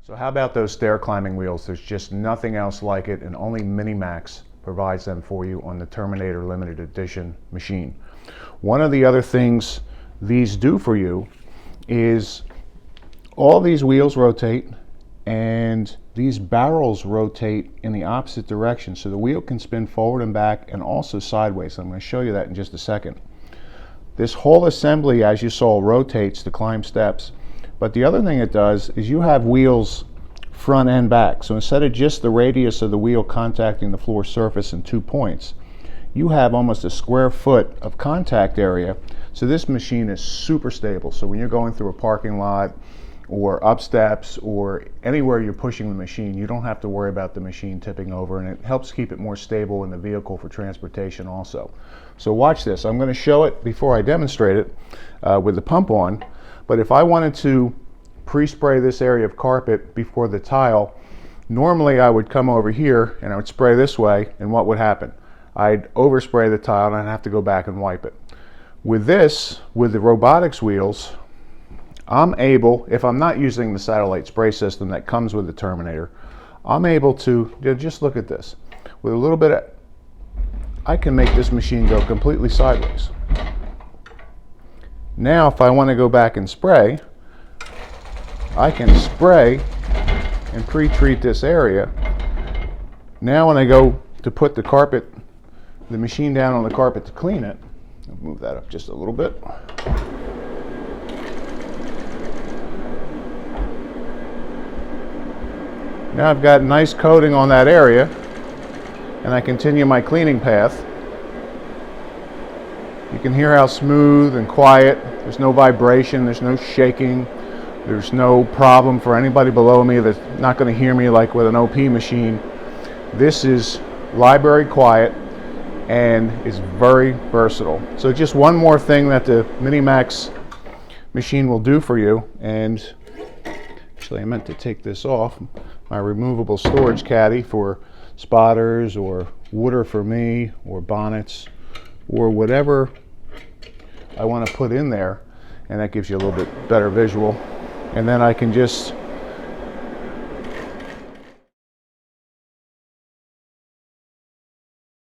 So how about those stair climbing wheels? There's just nothing else like it, and only MiniMax provides them for you on the Terminator Limited Edition machine. One of the other things these do for you is all these wheels rotate and these barrels rotate in the opposite direction, so the wheel can spin forward and back and also sideways. I'm going to show you that in just a second. This whole assembly, as you saw, rotates to climb steps. But the other thing it does is you have wheels front and back. So instead of just the radius of the wheel contacting the floor surface in 2 points, you have almost a square foot of contact area. So this machine is super stable. So when you're going through a parking lot or up steps or anywhere you're pushing the machine, you don't have to worry about the machine tipping over, and it helps keep it more stable in the vehicle for transportation also. So watch this. I'm going to show it before I demonstrate it with the pump on. But if I wanted to pre-spray this area of carpet before the tile, normally I would come over here and I would spray this way, and what would happen? I'd overspray the tile and I'd have to go back and wipe it. With this, with the robotics wheels, I'm able, if I'm not using the satellite spray system that comes with the Terminator, I'm able to, just look at this. With a little bit of, I can make this machine go completely sideways. Now if I want to go back and spray, I can spray and pre-treat this area. Now when I go to put the machine down on the carpet to clean it, I'll move that up just a little bit. Now I've got nice coating on that area, and I continue my cleaning path. You can hear how smooth and quiet. There's no vibration, there's no shaking, there's no problem for anybody below me that's not going to hear me like with an OP machine. This is library quiet and is very versatile. So just one more thing that the MiniMax machine will do for you, and actually I meant to take this off, my removable storage caddy for spotters or water for me or bonnets or whatever I want to put in there, and that gives you a little bit better visual. And then I can just